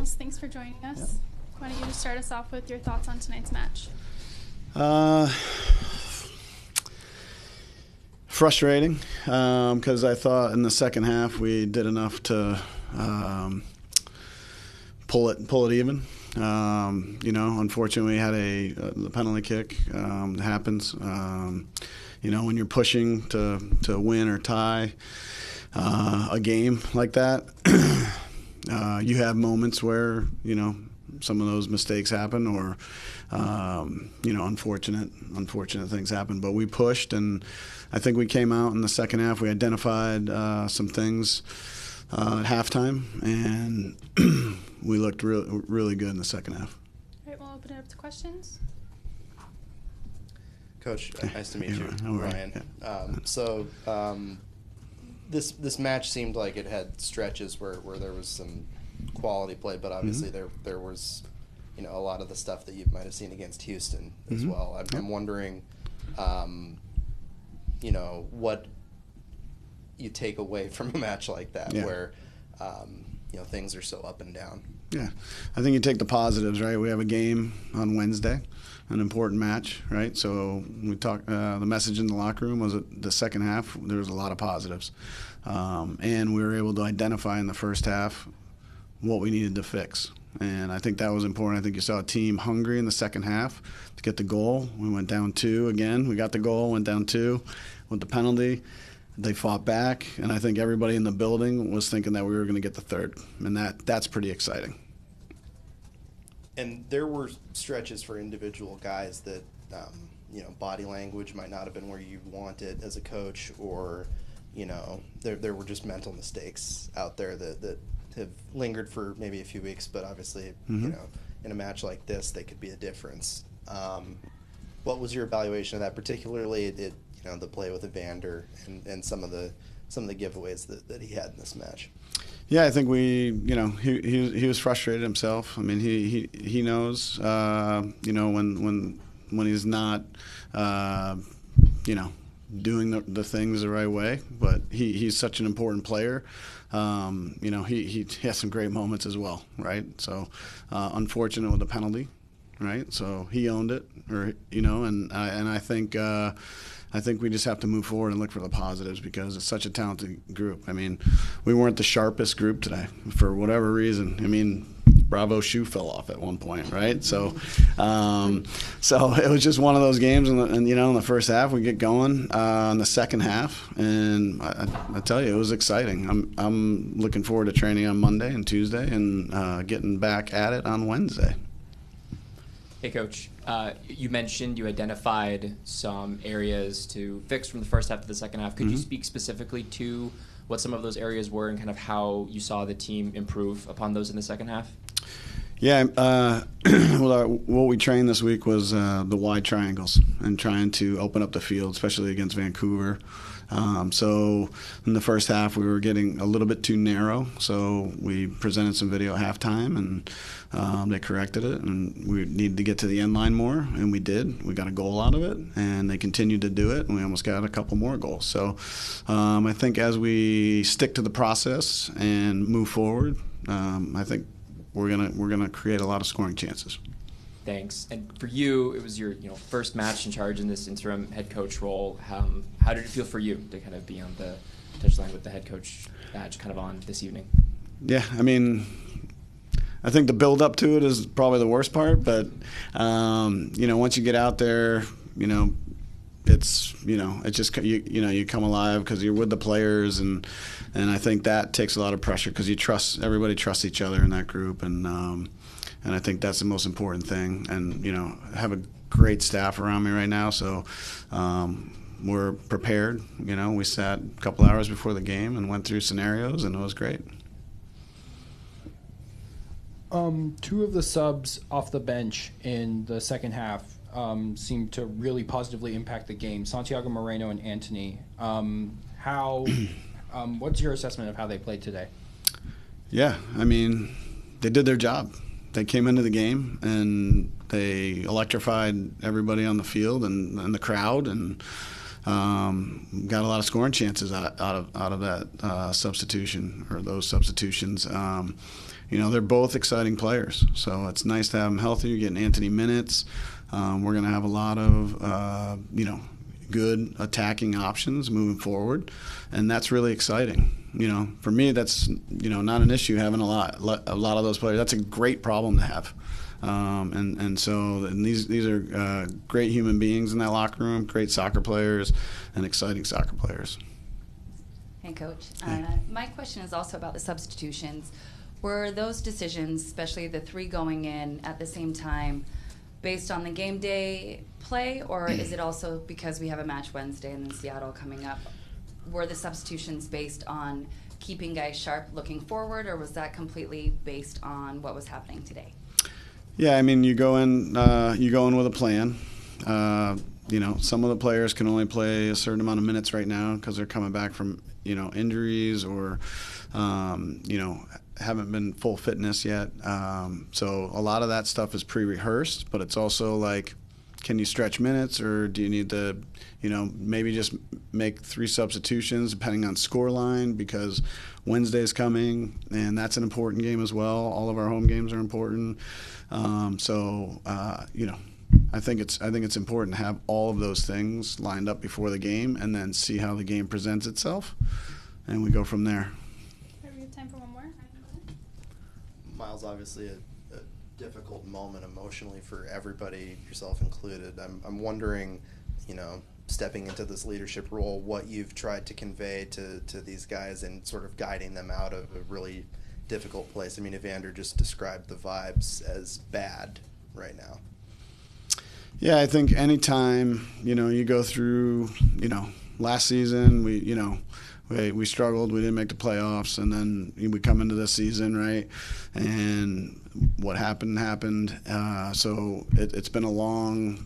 guys. Thanks for joining us. Yep. Why don't you just start us off with your thoughts on tonight's match? Frustrating, because I thought in the second half we did enough to pull it even. Unfortunately, we had the penalty kick. It happens. When you're pushing to win or tie a game like that, you have moments where some of those mistakes happen, or unfortunate things happen. But we pushed, and I think we came out in the second half. We identified some things at halftime, and we looked really good in the second half. All right, we'll open it up to questions. Coach, nice to meet you, Ryan. This match seemed like it had stretches where there was some quality play, but obviously there was a lot of the stuff that you might have seen against Houston as well. I'm wondering, what you take away from a match like that where things are so up and down. Yeah, I think you take the positives, right? We have a game on Wednesday, an important match, right? So we talked. The message in the locker room was that the second half there was a lot of positives, and we were able to identify in the first half what we needed to fix. And I think that was important. I think you saw a team hungry in the second half to get the goal. We went down 2 again. We got the goal, went down 2 with the penalty. They fought back, and I think everybody in the building was thinking that we were going to get the third, and that's pretty exciting. And there were stretches for individual guys that, body language might not have been where you want it as a coach, or, there were just mental mistakes out there that have lingered for maybe a few weeks, but obviously, in a match like this, they could be a difference. What was your evaluation of that, particularly the play with Evander and some of the giveaways that he had in this match? Yeah, I think he was frustrated himself. I mean, he knows, when he's not, doing the things the right way. But he's such an important player. He has some great moments as well, right? So unfortunate with the penalty, right? So he owned it, and I think we just have to move forward and look for the positives because it's such a talented group. I mean, we weren't the sharpest group today for whatever reason. I mean, Bravo's shoe fell off at one point, right? So it was just one of those games, and in the first half we get going in the second half, and I tell you, it was exciting. I'm looking forward to training on Monday and Tuesday, and getting back at it on Wednesday. Hey, Coach. You mentioned you identified some areas to fix from the first half to the second half. Could you speak specifically to what some of those areas were and kind of how you saw the team improve upon those in the second half? Yeah, what we trained this week was the wide triangles and trying to open up the field, especially against Vancouver. So in the first half, we were getting a little bit too narrow. So we presented some video at halftime, and they corrected it. And we needed to get to the end line more, and we did. We got a goal out of it, and they continued to do it, and we almost got a couple more goals. So I think as we stick to the process and move forward, I think we're gonna create a lot of scoring chances. Thanks. And for you, it was your first match in charge in this interim head coach role. How did it feel for you to kind of be on the touchline with the head coach badge kind of on this evening? Yeah, I mean, I think the build up to it is probably the worst part, but once you get out there, it's it just you come alive because you're with the players, and I think that takes a lot of pressure because everybody trusts each other in that group, and I think that's the most important thing. And have a great staff around me right now, so we're prepared. We sat a couple hours before the game and went through scenarios, and it was great. Two of the subs off the bench in the second half seemed to really positively impact the game. Santiago Moreno and Anthony. What's your assessment of how they played today? Yeah, I mean, they did their job. They came into the game and they electrified everybody on the field and the crowd, and got a lot of scoring chances out of that substitution or those substitutions. they're both exciting players. So it's nice to have them healthy. You're getting Anthony minutes. We're going to have a lot of, good attacking options moving forward, and that's really exciting. For me, that's not an issue having a lot of those players. That's a great problem to have. And these are great human beings in that locker room, great soccer players, and exciting soccer players. Hey, Coach. Hey. My question is also about the substitutions. Were those decisions, especially the 3 going in at the same time, based on the game day play, or is it also because we have a match Wednesday and then Seattle coming up? Were the substitutions based on keeping guys sharp looking forward, or was that completely based on what was happening today? Yeah, I mean, you go in with a plan. Some of the players can only play a certain amount of minutes right now because they're coming back from injuries or haven't been full fitness yet. So a lot of that stuff is pre-rehearsed, but it's also like, can you stretch minutes, or do you need to, maybe just make 3 substitutions depending on score line, because Wednesday's coming and that's an important game as well. All of our home games are important. I think it's important to have all of those things lined up before the game and then see how the game presents itself, and we go from there. We have time for one more. Miles, obviously a difficult moment emotionally for everybody, yourself included. I'm wondering, stepping into this leadership role, what you've tried to convey to these guys and sort of guiding them out of a really difficult place. I mean, Evander just described the vibes as bad right now. Yeah, I think anytime, you go through, last season we struggled, we didn't make the playoffs, and then we come into this season, right? And what happened. So it's been a long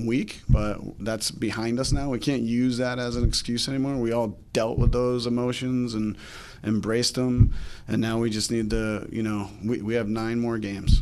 week, but that's behind us now. We can't use that as an excuse anymore. We all dealt with those emotions and embraced them, and now we just need to, we have 9 more games.